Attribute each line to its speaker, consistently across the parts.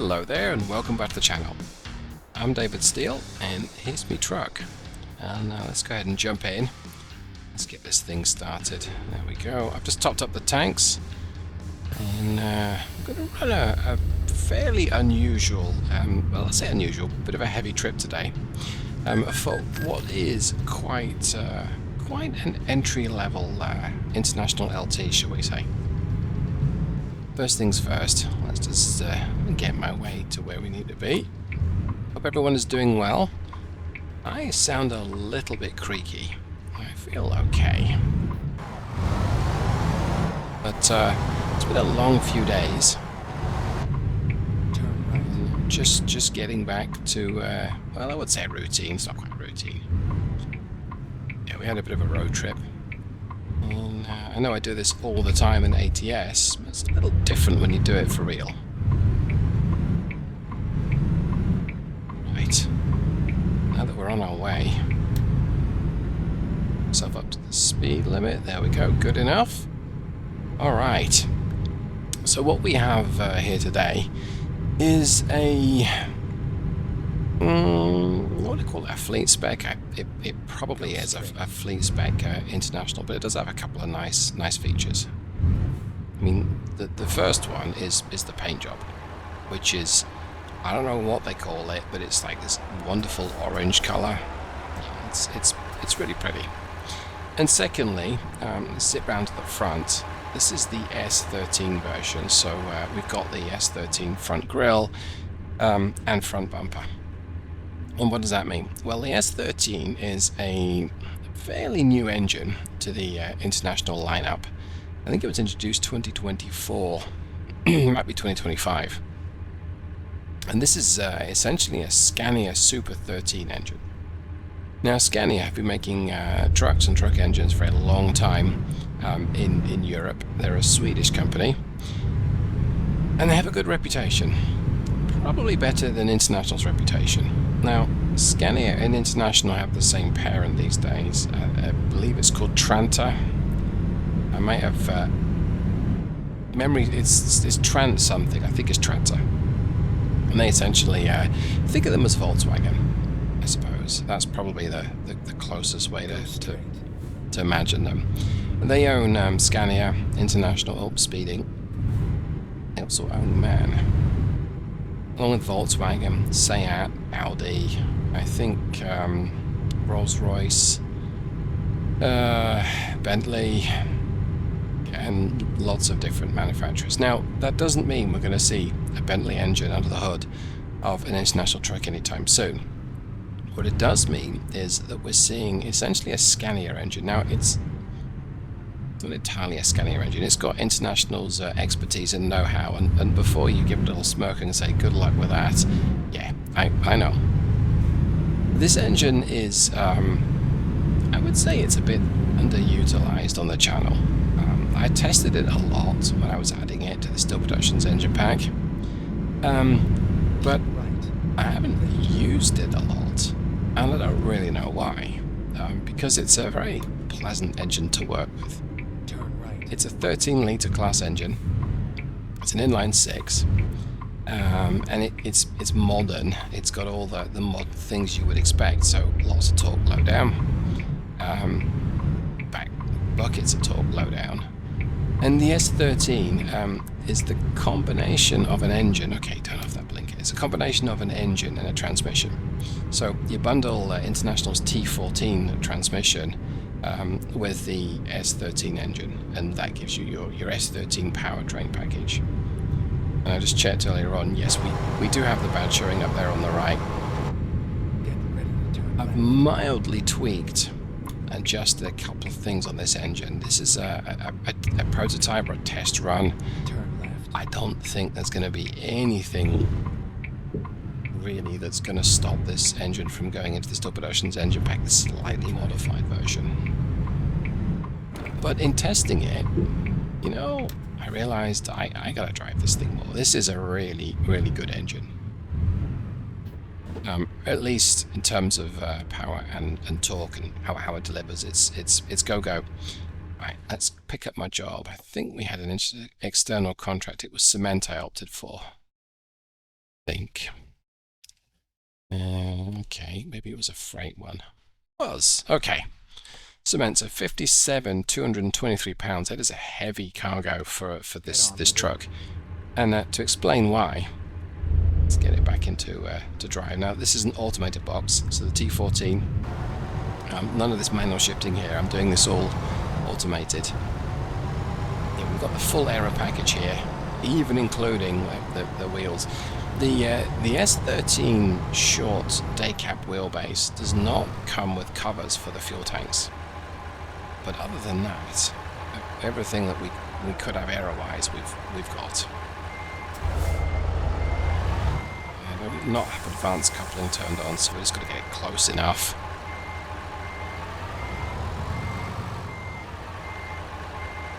Speaker 1: Hello there and welcome back to the channel. I'm David Steele and here's my truck. And now let's go ahead and jump in. Let's get this thing started. There we go. I've just topped up the tanks and I'm going to run a fairly unusual, well, let's say unusual, bit of a heavy trip today for what is quite an entry-level international LT, shall we say. First things first, let's just get my way to where we need to be. Hope everyone is doing well. I sound a little bit creaky. I feel okay. But it's been a long few days. Just getting back to, well, I would say routine. It's not quite routine. Yeah, we had a bit of a road trip. And I know I do this all the time in ATS, but it's a little different when you do it for real. Right. Now that we're on our way. Myself up to the speed limit. There we go. Good enough. Alright. So what we have here today is a... what do you call it? A fleet spec? It probably is a fleet spec international, but it does have a couple of nice features. I mean, the first one is the paint job, which is, I don't know what they call it, but it's like this wonderful orange color. It's really pretty. And secondly, sit round to the front. This is the S13 version, so we've got the S13 front grille and front bumper. And what does that mean? Well, the S13 is a fairly new engine to the international lineup. I think it was introduced 2024, might be 2025. And this is essentially a Scania Super 13 engine. Now, Scania have been making trucks and truck engines for a long time in Europe. They're a Swedish company, and they have a good reputation. Probably better than International's reputation. Now, Scania and International have the same parent these days. I believe it's called Tranta. I might have memory. It's Trant something. I think it's Tranta. And they essentially think of them as Volkswagen, I suppose. That's probably the closest way to imagine them. And they own Scania, International, Speeding. They also own MAN. Along with Volkswagen, Seat, Audi, I think Rolls-Royce, Bentley, and lots of different manufacturers. Now, that doesn't mean we're going to see a Bentley engine under the hood of an international truck anytime soon. What it does mean is that we're seeing essentially a Scania engine. Now, it's not entirely a Scania engine. It's got International's expertise and know-how, and before you give a little smirk and say good luck with that, yeah, I know. This engine is, I would say it's a bit underutilized on the channel. I tested it a lot when I was adding it to the Steel Productions engine pack, but I haven't used it a lot, and I don't really know why, because it's a very pleasant engine to work with. It's a 13-litre class engine. It's an inline 6, and it's modern. It's got all the modern things you would expect. So lots of torque low down, back buckets of torque low down, and the S13 is the combination of an engine. Okay, turn off that blinker. It's a combination of an engine and a transmission. So you bundle International's T14 transmission with the S13 engine, and that gives you your S13 powertrain package. And I just checked earlier on, yes, we do have the badge showing up there on the right. I've mildly tweaked, adjusted a couple of things on this engine. This is a prototype or a test run. I don't think there's going to be anything really that's going to stop this engine from going into the Steel Productions engine pack, the slightly modified version. But in testing it, you know, I realized I gotta drive this thing more. This is a really good engine. At least in terms of power and torque and how it delivers. It's go. Right, let's pick up my job. I think we had an external contract. It was cement I opted for. think. Okay, maybe it was a freight one. Okay. Cement, so 223 pounds. That is a heavy cargo for this truck. And to explain why, let's get it back into to drive. Now, this is an automated box, so the T14. None of this manual shifting here. I'm doing this all automated. Yeah, we've got the full aero package here, even including the wheels. The S13 short day cap wheelbase does not come with covers for the fuel tanks. But other than that, everything that we could have aero-wise, we've got. I do not have advanced coupling turned on, so we're just going to get it close enough.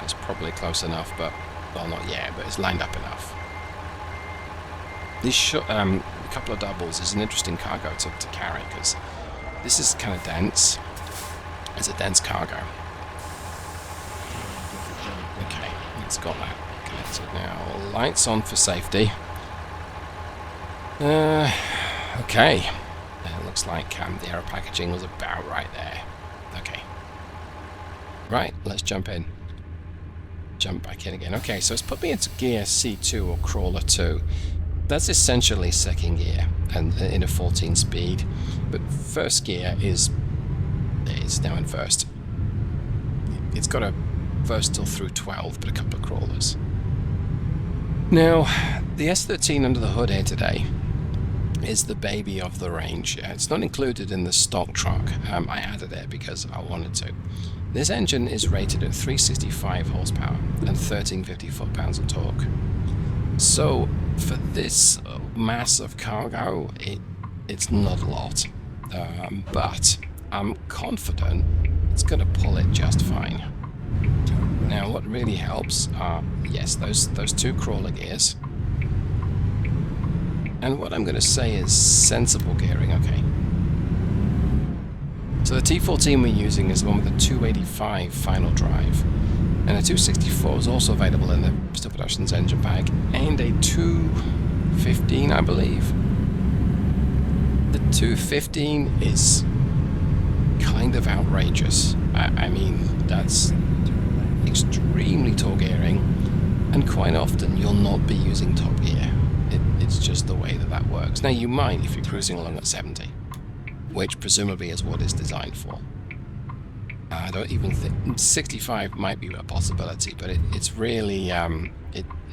Speaker 1: It's probably close enough, but well, not yet, but it's lined up enough. This couple of doubles is an interesting cargo to carry because this is kind of dense. It's a dense cargo. Okay, it's got that connected now. Lights on for safety. Okay. It looks like the aero packaging was about right there. Okay. Right, let's jump in. Jump back in again. Okay, so it's put me into gear C2 or crawler 2. That's essentially second gear and in a 14 speed, but first gear is now in first. It's got a first till through 12, but a couple of crawlers. Now, the S13 under the hood here today is the baby of the range. It's not included in the stock truck. I added it because I wanted to. This engine is rated at 365 horsepower and 1350 foot-pounds of torque. So for this mass of cargo, it's not a lot, but I'm confident it's going to pull it just fine. Now, what really helps are, yes, those two crawler gears, and what I'm going to say is sensible gearing. Okay. So the T14 we're using is the one with the 285 final drive. And a 264 is also available in the Steel Productions engine pack, and a 215, I believe. The 215 is kind of outrageous. I mean, that's extremely tall gearing, and quite often you'll not be using top gear. It's just the way that works. Now, you might if you're cruising along at 70, which presumably is what it's designed for. I don't even think 65 might be a possibility, but it's really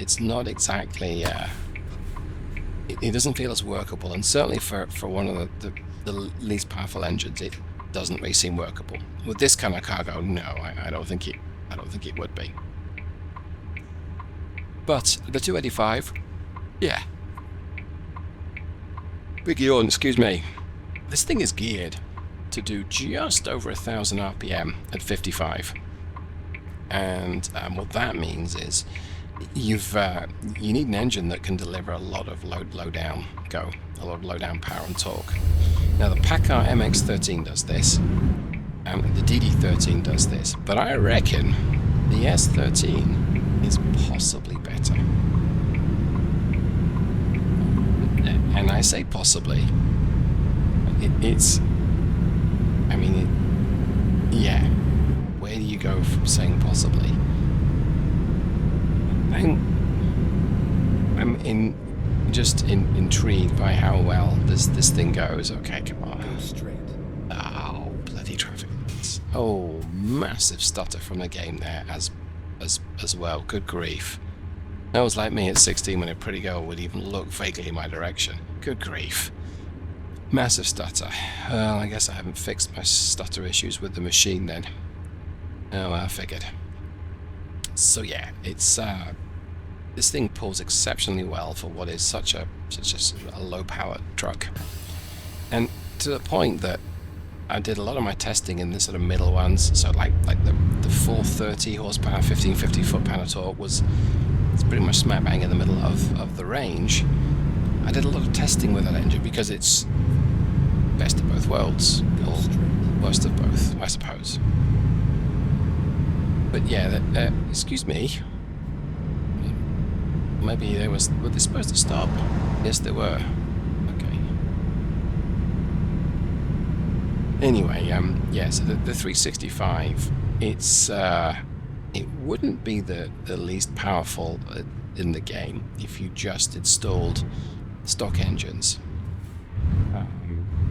Speaker 1: it's not exactly it doesn't feel as workable, and certainly for one of the least powerful engines, it doesn't really seem workable. With this kind of cargo, no, I don't think it would be. But the 285, yeah. Big yawn, excuse me. This thing is geared to do just over 1,000 RPM at 55, and what that means is you need an engine that can deliver a lot of low down power and torque. Now the PACCAR MX-13 does this, and the DD-13 does this, but I reckon the S13 is possibly better. And I say possibly. Yeah. Where do you go from saying possibly? I'm intrigued by how well this thing goes. Okay, come on.
Speaker 2: Go straight.
Speaker 1: Oh, bloody traffic lights. Oh, massive stutter from the game there as well. Good grief. That was like me at 16 when a pretty girl would even look vaguely in my direction. Good grief. Massive stutter. Well, I guess I haven't fixed my stutter issues with the machine then. Oh, I figured. So yeah, it's this thing pulls exceptionally well for what is such a low-powered truck, and to the point that I did a lot of my testing in the sort of middle ones. So like the 430 horsepower, 1550 foot-pound of torque it's pretty much smack bang in the middle of the range. I did a lot of testing with that engine because it's best of both worlds, or worst of both, I suppose. But yeah, excuse me. maybe were they supposed to stop? Yes, they were. Okay. Anyway, yeah, so the 365, it's, it wouldn't be the least powerful in the game if you just installed stock engines.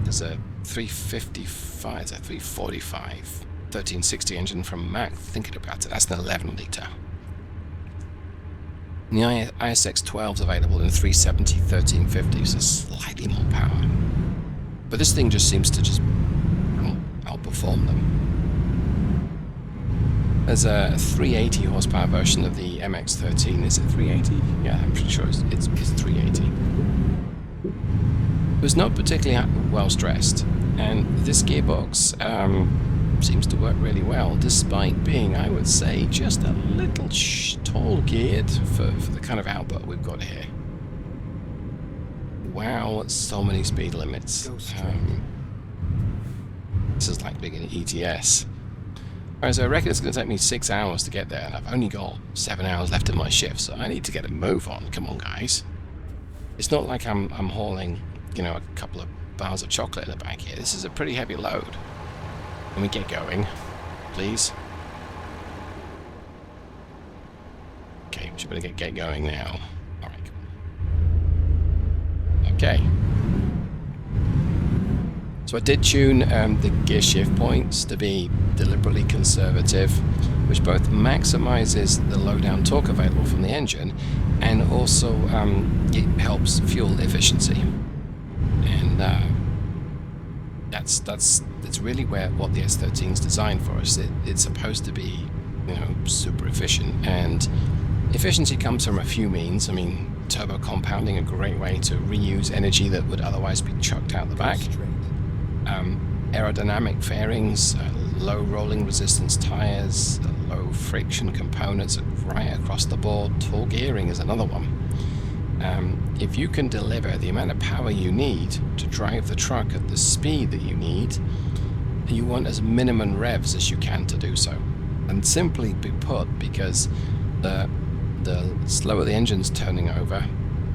Speaker 1: There's a 355, it's a 345, 1360 engine from Mack. Thinking about it, that's an 11 litre. And the ISX12 is available in 370, 1350, so slightly more power. But this thing just seems to just outperform them. There's a 380 horsepower version of the MX-13. Is it 380? Yeah, I'm pretty sure it's 380. It was not particularly well stressed, and this gearbox seems to work really well, despite being, I would say, just a little tall geared for the kind of output we've got here. Wow, so many speed limits. This is like being an ETS. Alright, so I reckon it's going to take me 6 hours to get there, and I've only got 7 hours left in my shift, so I need to get a move on. Come on, guys. It's not like I'm hauling, you know, a couple of bars of chocolate in the back here. This is a pretty heavy load. Can we get going, please? Okay, we should better get going now. Alright, come on. Okay. So I did tune the gear shift points to be deliberately conservative, which both maximizes the low-down torque available from the engine and also it helps fuel efficiency. And that's really what the S13 is designed for us. It's supposed to be, you know, super efficient, and efficiency comes from a few means. I mean, turbo compounding, a great way to reuse energy that would otherwise be chucked out the back. Aerodynamic fairings, low rolling resistance tires, low friction components right across the board. Tall gearing is another one. If you can deliver the amount of power you need to drive the truck at the speed that you need, you want as minimum revs as you can to do so. And simply be put, because the slower the engine's turning over,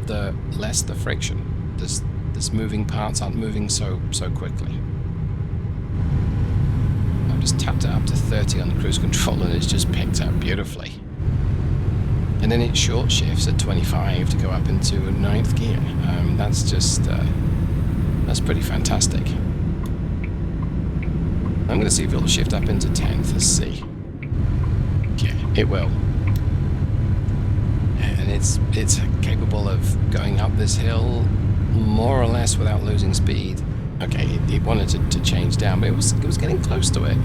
Speaker 1: the less the friction. This moving parts aren't moving so quickly. I've just tapped it up to 30 on the cruise control and it's just picked up beautifully. And then it short shifts at 25 to go up into 9th gear. That's just, that's pretty fantastic. I'm going to see if it'll shift up into 10th, let's see. Yeah, it will. And it's capable of going up this hill more or less without losing speed. Okay, it wanted to change down, but it was getting close to it.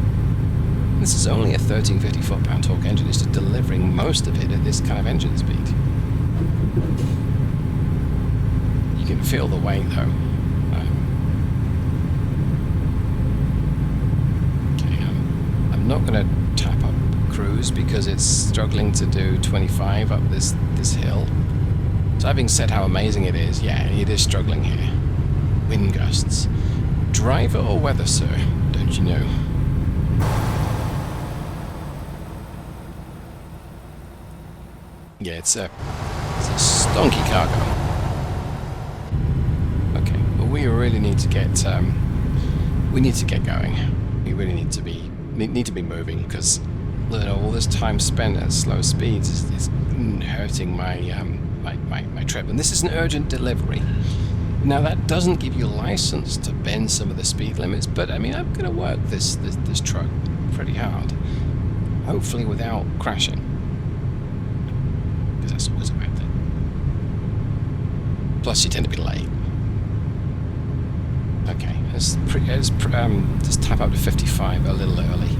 Speaker 1: This is only a 1350 foot-pound torque engine. It's just delivering most of it at this kind of engine speed. You can feel the weight though. Okay, I'm not going to tap up cruise because it's struggling to do 25 up this hill. So having said how amazing it is, yeah, it is struggling here. Wind gusts. Driver or weather, sir? Don't you know? Yeah, it's a stonky cargo. Okay, well we really need to get going. We really need to be moving, because all this time spent at slow speeds is hurting my my trip. And this is an urgent delivery. Now that doesn't give you a license to bend some of the speed limits, but I mean I'm going to work this truck pretty hard, hopefully without crashing, because that's always a bad thing. Plus you tend to be late. Okay, let's just tap up to 55 a little early.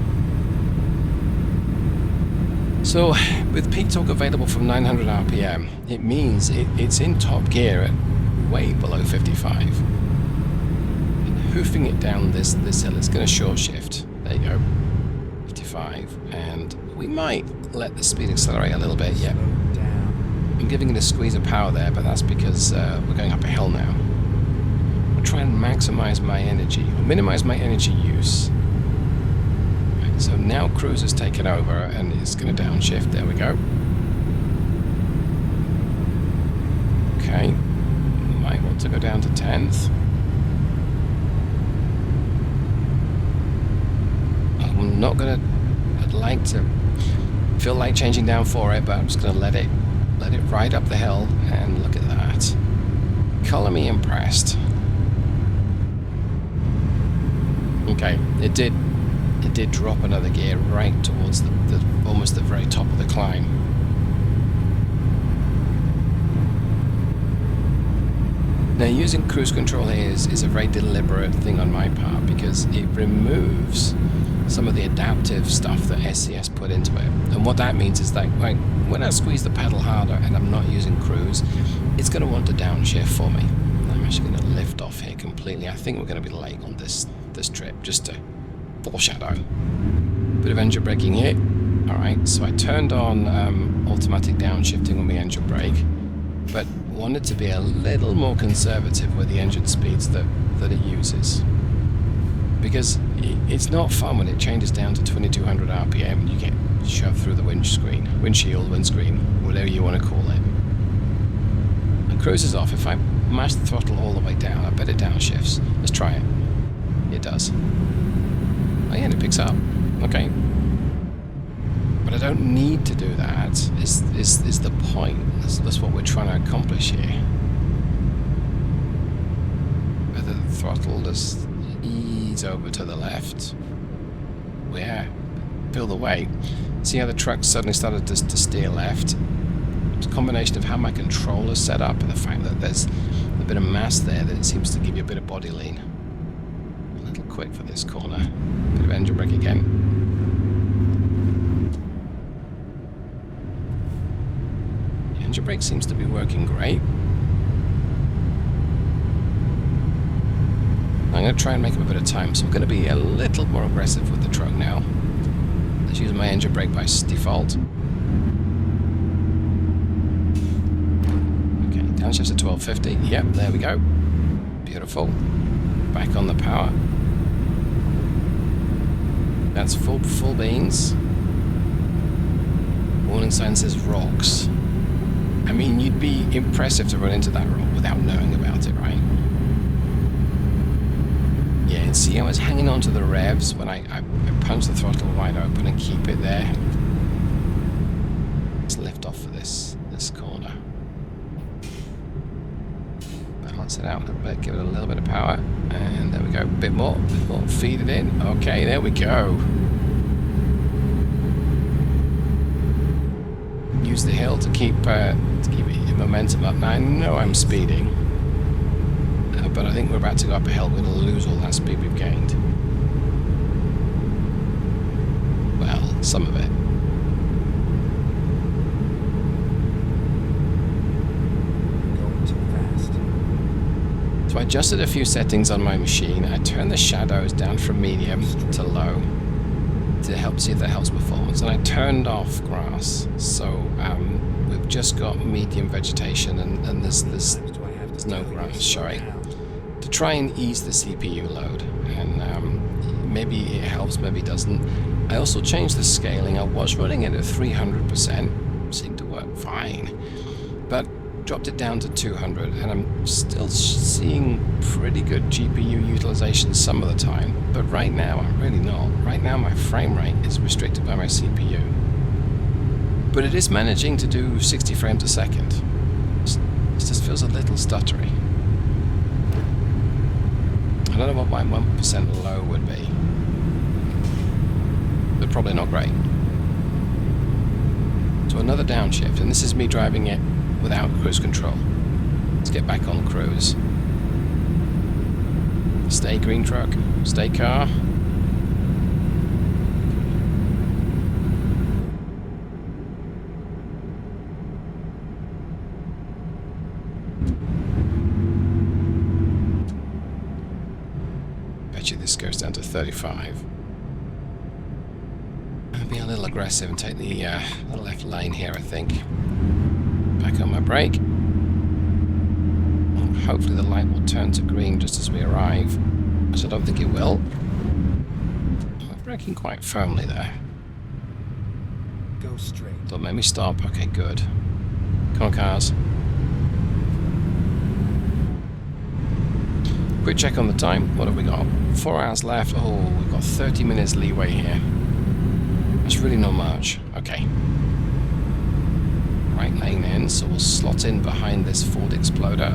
Speaker 1: So with peak torque available from 900 RPM, it means it's in top gear at way below 55. And hoofing it down this hill, it's going to short shift. There you go, 55, and we might let the speed accelerate a little bit. Yeah, I'm giving it a squeeze of power there, but that's because we're going up a hill now. I'll try and maximize my energy, or minimize my energy use. Right, so now cruise has taken over and it's going to downshift. There we go. Okay. Might want to go down to 10th. I'm not gonna. I'd like to feel like changing down for it, but I'm just gonna let it ride up the hill and look at that. Color me impressed. Okay, it did drop another gear right towards the almost the very top of the climb. Now, using cruise control here is a very deliberate thing on my part because it removes some of the adaptive stuff that SCS put into it. And what that means is that when I squeeze the pedal harder and I'm not using cruise, it's going to want to downshift for me. I'm actually going to lift off here completely. I think we're going to be late on this trip, just to foreshadow. Bit of engine braking here. Alright, so I turned on automatic downshifting on the engine brake, but wanted to be a little more conservative with the engine speeds that it uses. Because it's not fun when it changes down to 2200 RPM and you get shoved through the windscreen, whatever you want to call it. And cruise is off. If I mash the throttle all the way down, I bet it downshifts. Let's try it. It does. Oh yeah, and it picks up. Okay. But I don't need to do that, is the point. That's what we're trying to accomplish here. Whether the throttle does ease over to the left. Yeah, feel the weight. See how the truck suddenly started to steer left? It's a combination of how my controller's set up and the fact that there's a bit of mass there that seems to give you a bit of body lean. A little quick for this corner. Bit of engine brake again. Engine brake seems to be working great. I'm going to try and make up a bit of time, so I'm going to be a little more aggressive with the truck now. Let's use my engine brake by default. Okay, downshifts at 1250. Yep, there we go. Beautiful. Back on the power. That's full beans. Warning sign says rocks. I mean, you'd be impressive to run into that rock without knowing about it, right? Yeah, and see, I was hanging on to the revs when I punch the throttle wide open and keep it there. Let's lift off for this corner. Balance it out a little bit, give it a little bit of power, and there we go. Bit more, feed it in. Okay, there we go. Use the hill to keep your momentum up. Now I know I'm speeding, but I think we're about to go up a hill. We're going to lose all that speed we've gained. Well, some of it.
Speaker 2: Going too fast.
Speaker 1: So I adjusted a few settings on my machine. I turned the shadows down from medium to low to help see if that helps performance, and I turned off grass. So we've just got medium vegetation, and there's no grass showing, to try and ease the CPU load. And maybe it helps, maybe it doesn't. I also changed the scaling. I was running it at 300%, seemed to work fine, but dropped it down to 200, and I'm still seeing pretty good GPU utilization some of the time, but right now I'm really not. Right now my frame rate is restricted by my CPU, but it is managing to do 60 frames a second. It just feels a little stuttery. I don't know what my 1% low would be, but probably not great. So another downshift, and this is me driving it without cruise control. Let's get back on cruise. Stay green truck, stay car. Bet you this goes down to 35. I'll be a little aggressive and take the left lane here, I think. Back on my brake. Hopefully the light will turn to green just as we arrive, which I don't think it will. We're braking quite firmly there.
Speaker 2: Go straight.
Speaker 1: Don't make me stop. Okay, good. Come on, cars. Quick check on the time. What have we got? 4 hours left. Oh, we've got 30 minutes leeway here. That's really not much. Okay. Right lane in, so we'll slot in behind this Ford Exploder.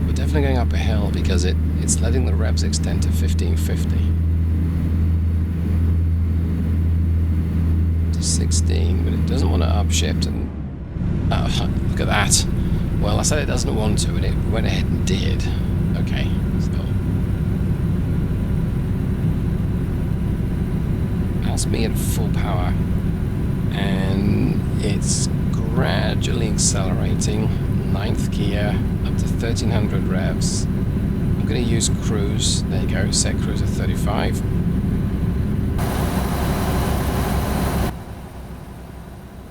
Speaker 1: We're definitely going up a hill because it's letting the revs extend to 1550. 16, but it doesn't want to upshift, and look at that. Well, I said it doesn't want to, and it went ahead and did. Okay, so that's me at full power, and it's gradually accelerating. 9th gear, up to 1300 revs. I'm going to use cruise. There you go, set cruise at 35.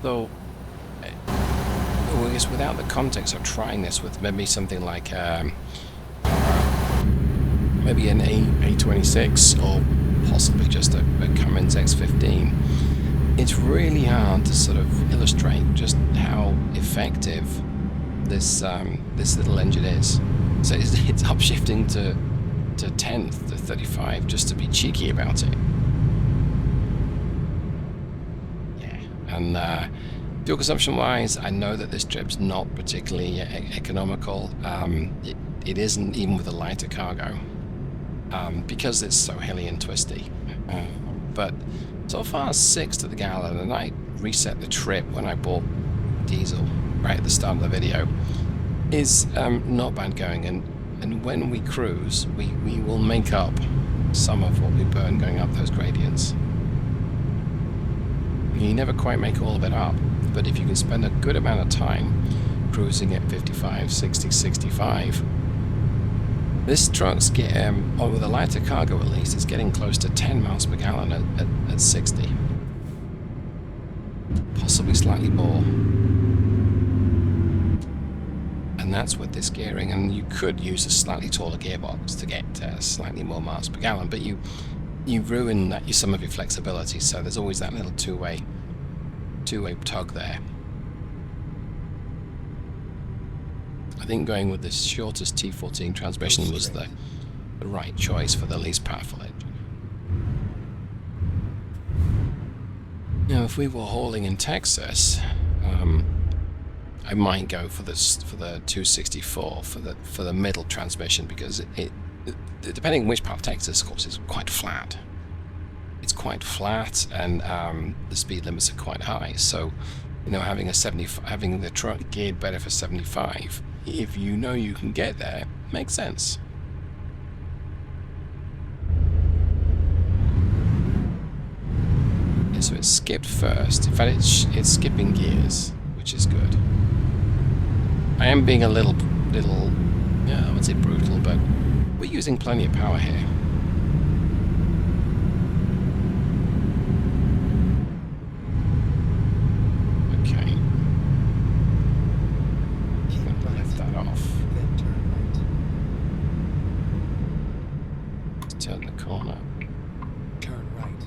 Speaker 1: Though, I guess without the context of trying this with maybe something like maybe an A26 or possibly just a Cummins X15, it's really hard to sort of illustrate just how effective this this little engine is. So it's upshifting to 10th to 35 just to be cheeky about it. And fuel consumption wise, I know that this trip's not particularly economical. It isn't even with a lighter cargo because it's so hilly and twisty. But so far 6 to the gallon, and I reset the trip when I bought diesel right at the start of the video, is not bad going. And when we cruise, we will make up some of what we burn going up those gradients. You never quite make all of it up, but if you can spend a good amount of time cruising at 55, 60, 65, this truck's or with a lighter cargo at least, it's getting close to 10 miles per gallon at 60. Possibly slightly more. And that's with this gearing, and you could use a slightly taller gearbox to get slightly more miles per gallon, but you ruin some of your flexibility, so there's always that little two-way tug there. I think going with the shortest T14 transmission was the right choice for the least powerful engine. Now, if we were hauling in Texas, I might go for the 264 for the middle transmission, because it depending on which part of Texas, of course, is quite flat. It's quite flat, and the speed limits are quite high. So, you know, having the truck geared better for 75, if you know you can get there, makes sense. Yeah, so it's skipped first. In fact, it's skipping gears, which is good. I am being a little, yeah, I would say brutal, but we're using plenty of power here. Okay. Lift that off.
Speaker 2: Then turn right.
Speaker 1: Let's turn the corner.
Speaker 2: Turn right.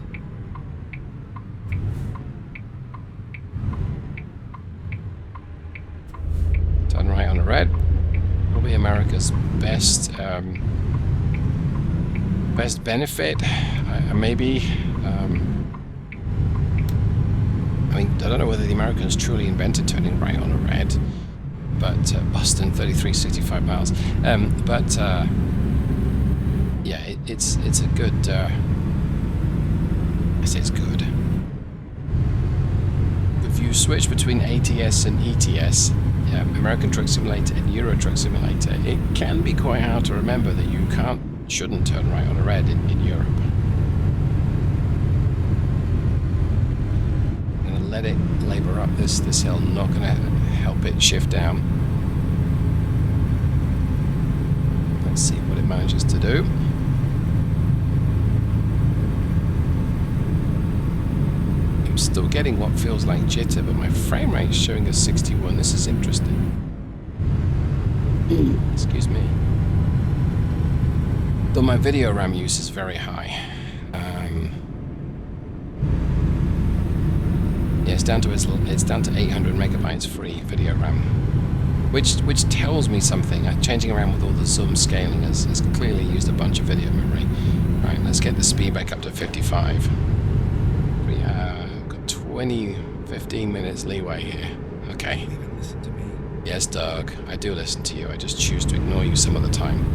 Speaker 1: Turn right on the red. Probably America's best best benefit, maybe. I mean, I don't know whether the Americans truly invented turning right on a red, but Boston 3365 miles. But yeah, it's a good. I say it's good. If you switch between ATS and ETS, American Truck Simulator and Euro Truck Simulator, it can be quite hard to remember that you shouldn't turn right on a red in Europe. I'm going to let it labour up this hill, not going to help it shift down. Let's see what it manages to do. I'm still getting what feels like jitter, but my frame rate is showing a 61. This is interesting. Excuse me. Though my video RAM use is very high. Yeah, it's down to 800 megabytes free video RAM, which tells me something. Changing around with all the zoom scaling has clearly used a bunch of video memory. Right, let's get the speed back up to 55. We have got 15 minutes leeway here. Okay.
Speaker 2: You even listen to me.
Speaker 1: Yes, Doug, I do listen to you. I just choose to ignore you some of the time.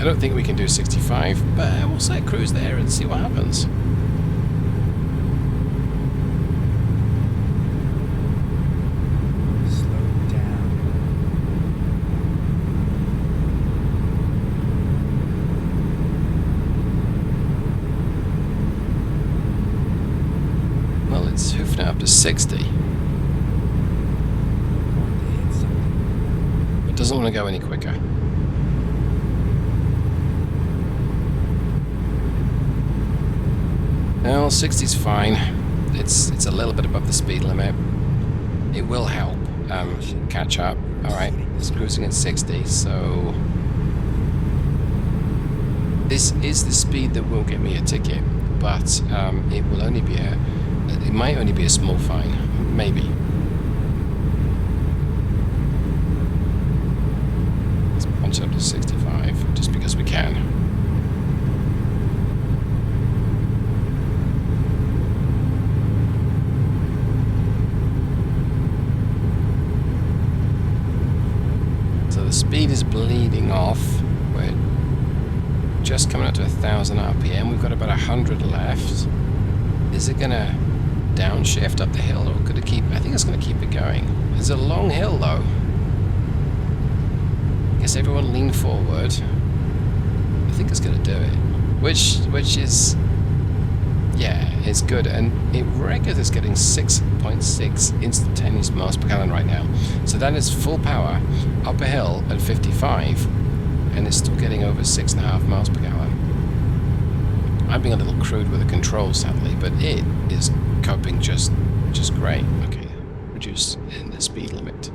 Speaker 1: I don't think we can do 65, but we'll set cruise there and see what happens.
Speaker 2: Slow down.
Speaker 1: Well, it's hoofing it up to 60.
Speaker 2: Going to hit something.
Speaker 1: It doesn't want to go any quicker. Well, 60's fine. It's a little bit above the speed limit. It will help catch up. Alright, it's cruising at 60, so this is the speed that will get me a ticket, but it will only be it might only be a small fine, maybe. Let's punch up to 65 just because we can. Speed is bleeding off. We're just coming up to 1,000 RPM. We've got about 100 left. Is it gonna downshift up the hill, or could it keep? I think it's gonna keep it going. It's a long hill though. I guess everyone lean forward. I think it's gonna do it. Which is, yeah, it's good, and it reckons it's getting 6.6 instantaneous miles per gallon right now. So that is full power up a hill at 55, and it's still getting over 6.5 miles per gallon. I'm being a little crude with the controls, sadly, but it is coping just great. Okay, reduce in the speed limit.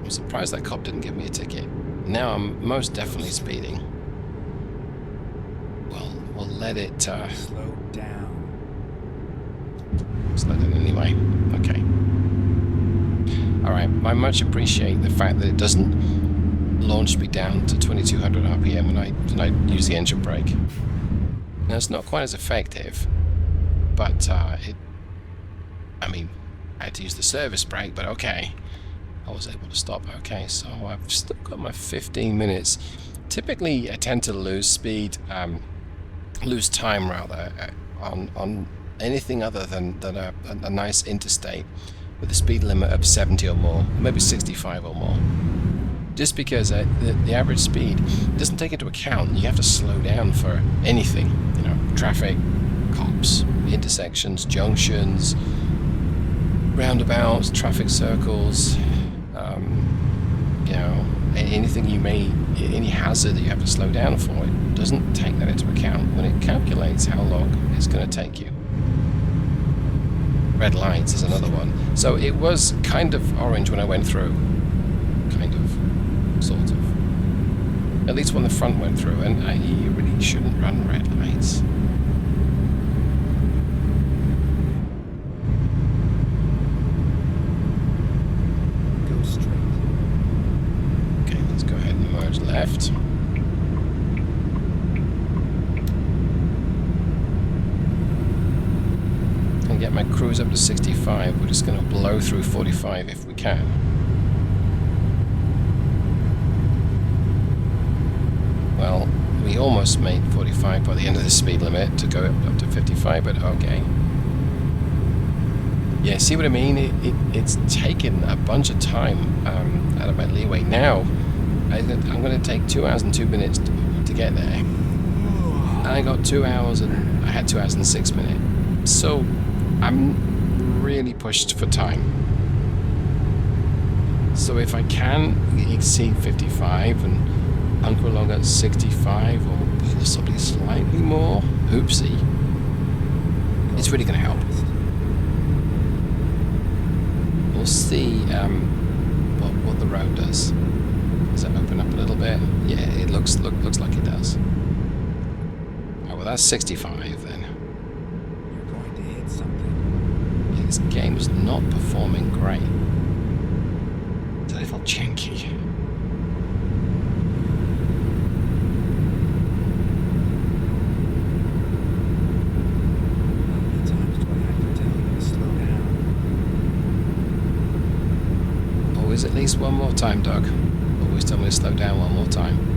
Speaker 1: I'm surprised that cop didn't give me a ticket. Now I'm most definitely speeding. Well, we'll let it.
Speaker 2: Slow down.
Speaker 1: Let's let it anyway. Okay. Alright, I much appreciate the fact that it doesn't launch me down to 2200 RPM when I use the engine brake. Now, it's not quite as effective, but I mean, I had to use the service brake, but okay. I was able to stop. Okay, so I've still got my 15 minutes. Typically, I tend to lose speed, lose time rather, on anything other than a nice interstate with a speed limit of 70 or more, maybe 65 or more. Just because the average speed doesn't take into account, you have to slow down for anything, you know, traffic, cops, intersections, junctions, roundabouts, traffic circles, you know, anything any hazard that you have to slow down for. It doesn't take that into account when it calculates how long it's going to take you. Red lights is another one. So it was kind of orange when I went through. Kind of. Sort of. At least when the front went through, and you really shouldn't run red lights.
Speaker 2: Go straight.
Speaker 1: Okay, let's go ahead and merge left. And get my cruise up to 65. We're just going to blow through 45 if we can. Well, we almost made 45 by the end of the speed limit to go up to 55, but okay. Yeah, see what I mean? It's taken a bunch of time out of my leeway. Now, I'm going to take 2 hours and 2 minutes to get there. And I got 2 hours and I had 2 hours and 6 minutes. So, I'm really pushed for time. So if I can exceed 55 and hunker along at 65 or possibly slightly more, oopsie, it's really going to help. We'll see what the road does. Does it open looks like it does. Oh, well, that's 65 then.
Speaker 2: You're going to hit something.
Speaker 1: Yeah, this game's not performing great. It's a little janky.
Speaker 2: How many times do I have to tell you to slow down?
Speaker 1: Always at least one more time, Doug. Always tell me to slow down one more time.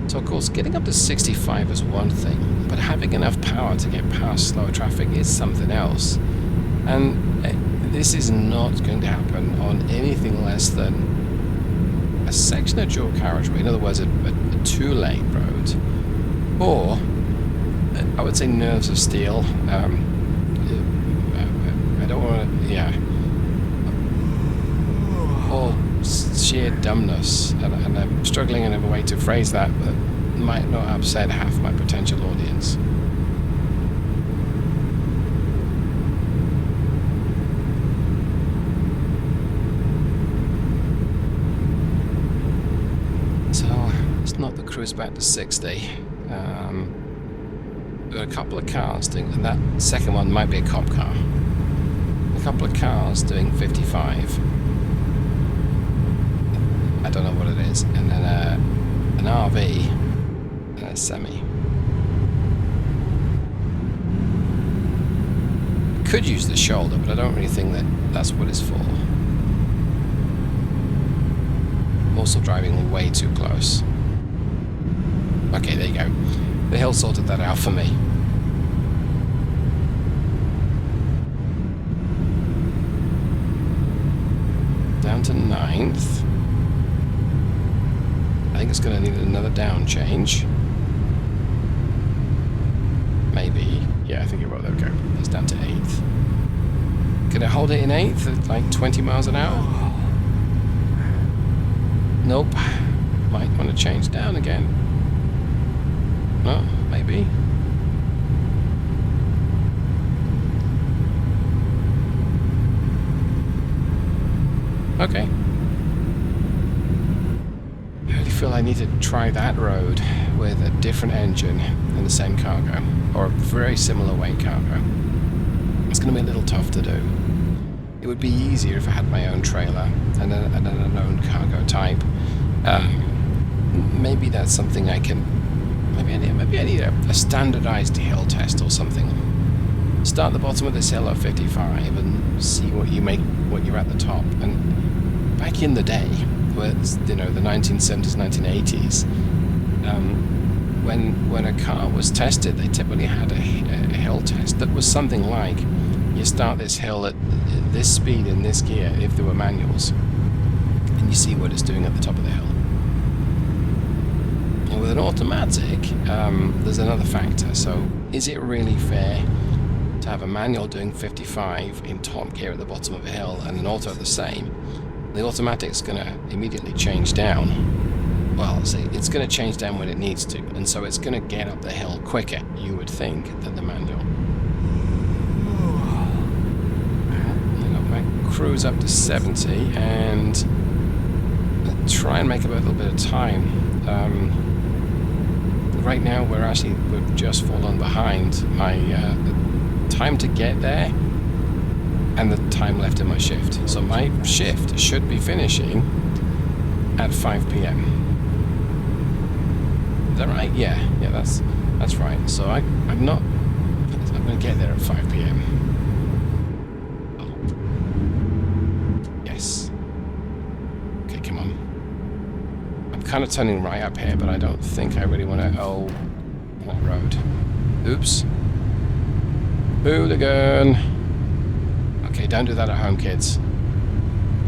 Speaker 1: So of course, getting up to 65 is one thing, but having enough power to get past slower traffic is something else. And this is not going to happen on anything less than a section of dual carriageway, in other words, a two-lane road, or I would say nerves of steel. I don't want to, yeah, or sheer dumbness, and I'm struggling in a way to phrase that might not upset half my potential audience. So let's knock the cruise back to 60. Got a couple of cars doing, and that second one might be a cop car. A couple of cars doing 55. I don't know what it is, and then an RV and a semi. Could use the shoulder, but I don't really think that that's what it's for. I'm also driving way too close. Okay, there you go. The hill sorted that out for me. Down to 9th. I think it's going to need another down change. Maybe. Yeah, I think it will. There we go. It's down to 8th. Can I hold it in 8th at like 20 miles an hour? Nope. Might want to change down again. No, maybe. Okay. I really feel I need to try that road with a different engine and the same cargo, or a very similar weight cargo. It's going to be a little tough to do. It would be easier if I had my own trailer and an own cargo type. Maybe that's something I can. Maybe I need a standardized hill test or something. Start the bottom of this hill at 55 and see what you're at the top. And back in the day, where the 1970s, 1980s, when a car was tested, they typically had a hill test that was something like, you start this hill at this speed in this gear if there were manuals, and you see what it's doing at the top of the hill. And with an automatic, there's another factor. So is it really fair to have a manual doing 55 in top gear at the bottom of a hill and an auto the same? The automatic's going to immediately change down. Well, see, it's going to change down when it needs to, and so it's going to get up the hill quicker, you would think, than the manual. I got my cruise up to 70, and I'll try and make up a little bit of time. Right now, we've just fallen behind my time to get there and the time left in my shift. So my shift should be finishing at 5 p.m. Is that right? Yeah, that's right. So I'm going to get there at 5 p.m. Oh. Yes. Okay, come on. I'm kind of turning right up here, but I don't think I really want to. Oh, what road? Oops. Hooligan. Okay, don't do that at home, kids.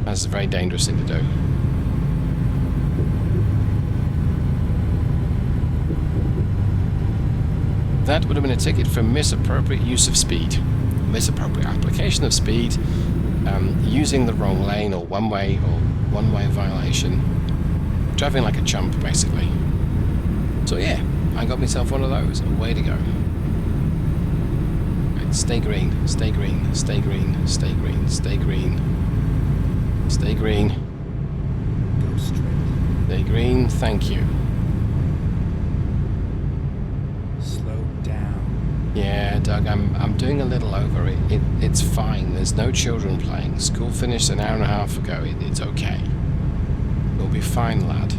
Speaker 1: That's a very dangerous thing to do. That would have been a ticket for misappropriate use of speed, misappropriate application of speed, using the wrong lane or one-way violation, driving like a chump, basically. So yeah, I got myself one of those. Way to go. Right, stay green, stay green, stay green, stay green, stay green, stay green. Stay green, thank you.
Speaker 2: Slow down.
Speaker 1: Yeah, Doug, I'm doing a little over it. It's fine. There's no children playing. School finished an hour and a half ago. It's okay. We'll be fine, lad.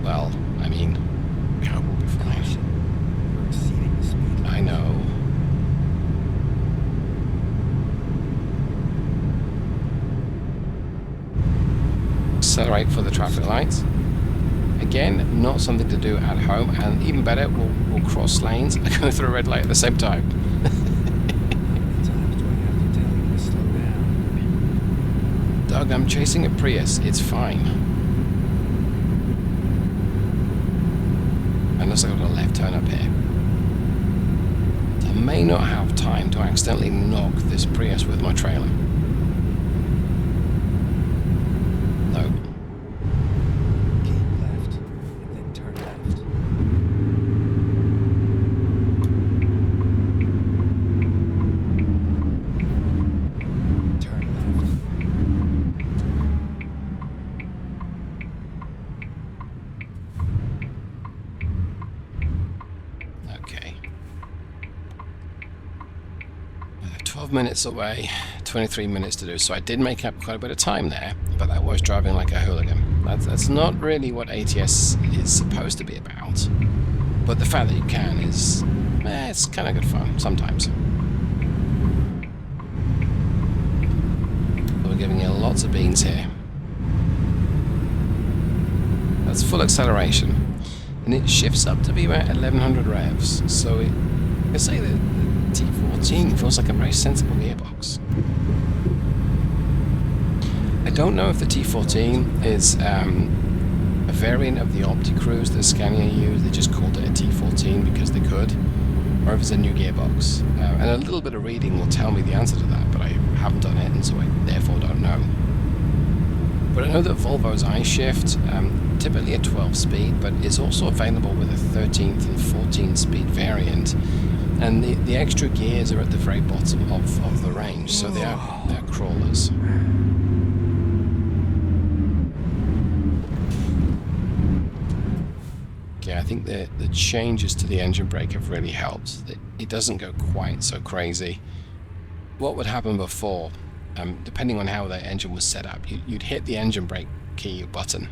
Speaker 1: Well, I mean, we hope we'll be fine.
Speaker 2: Caution. You're exceeding the speed limit.
Speaker 1: I know. Accelerate for the traffic lights. Again, not something to do at home, and even better, we'll cross lanes and go through a red light at the same time.
Speaker 2: How many times do I have to tell you to slow down?
Speaker 1: Doug, I'm chasing a Prius. It's fine. Unless I got a left turn up here. I may not have time to accidentally knock this Prius with my trailer. No.
Speaker 2: Keep left, and then turn left. Turn left.
Speaker 1: Okay. 12 minutes away, 23 minutes to do. So I did make up quite a bit of time there, but I was driving like a hooligan. That's not really what ATS is supposed to be about. But the fact that you can is, it's kind of good fun sometimes. We're giving you lots of beans here. That's full acceleration, and it shifts up to be about 1100 revs. So it, I say that the T14 feels like a very sensible gearbox. I don't know if the T14 is a variant of the OptiCruise that Scania used. They just called it a T14 because they could, or if it's a new gearbox. And a little bit of reading will tell me the answer to that, but I haven't done it, and so I therefore don't know. But I know that Volvo's iShift, typically a 12-speed, but is also available with a 13th and 14-speed variant. And the extra gears are at the very bottom of the range, so they're crawlers. Yeah, I think the changes to the engine brake have really helped. It doesn't go quite so crazy. What would happen before, depending on how the engine was set up, you'd hit the engine brake key button,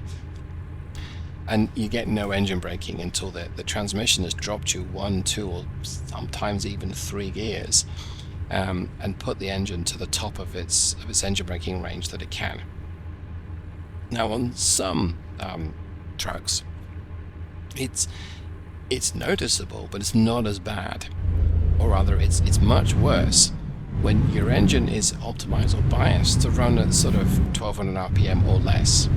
Speaker 1: and you get no engine braking until the transmission has dropped you 1, 2, or sometimes even 3 gears, and put the engine to the top of its engine braking range that it can. Now, on some trucks, it's noticeable, but it's not as bad, or rather, it's much worse when your engine is optimized or biased to run at sort of 1200 RPM or less.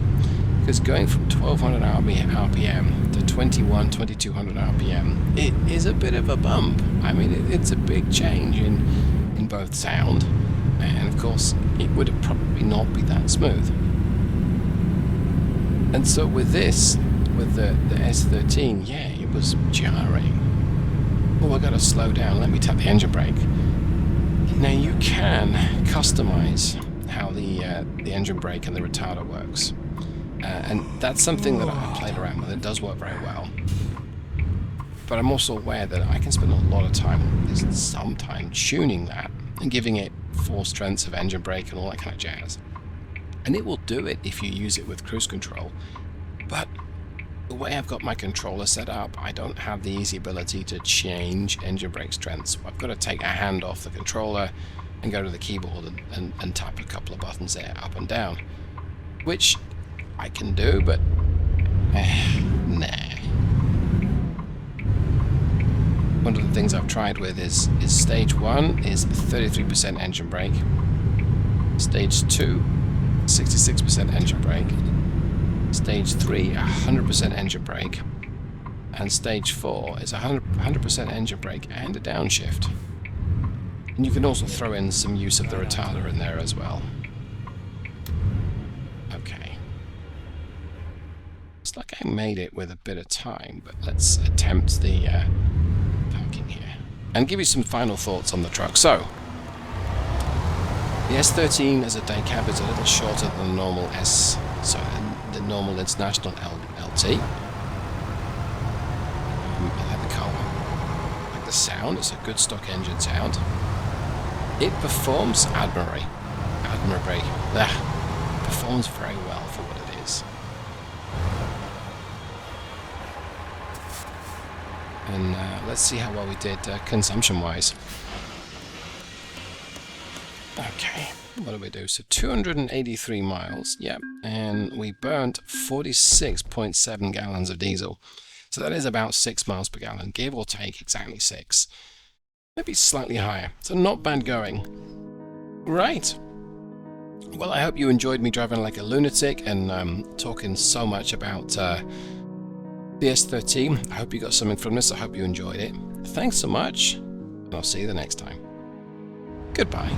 Speaker 1: Because going from 1200 RPM to 2200 RPM, it is a bit of a bump. I mean, it's a big change in both sound, and of course, it would have probably not be that smooth. And so with this, with the S13, yeah, it was jarring. Oh, I gotta slow down, let me tap the engine brake. Now you can customize how the engine brake and the retarder works. And that's something that I've played around with. It does work very well. But I'm also aware that I can spend a lot of time, some time, tuning that and giving it 4 strengths of engine brake and all that kind of jazz. And it will do it if you use it with cruise control. But the way I've got my controller set up, I don't have the easy ability to change engine brake strengths. So I've got to take a hand off the controller and go to the keyboard and tap a couple of buttons there, up and down. Which I can do, but nah. One of the things I've tried with is stage 1 is 33% engine brake, stage 2 66% engine brake, stage 3 100% engine brake, and stage 4 is 100% engine brake and a downshift. And you can also throw in some use of the retarder in there as well. Okay. It's like I made it with a bit of time, but let's attempt the parking here and give you some final thoughts on the truck. So, the S13 as a day cab is a little shorter than the normal the normal International LT. I like the car. I like the sound. It's a good stock engine sound. It performs admirably. Performs very well for what it is. And let's see how well we did consumption-wise. Okay, what do we do? So 283 miles, yep, and we burnt 46.7 gallons of diesel. So that is about 6 miles per gallon, give or take exactly 6. Maybe slightly higher, so not bad going. Right. Well, I hope you enjoyed me driving like a lunatic and talking so much about the S13. I hope you got something from this. I hope you enjoyed it. Thanks so much, and I'll see you the next time. Goodbye.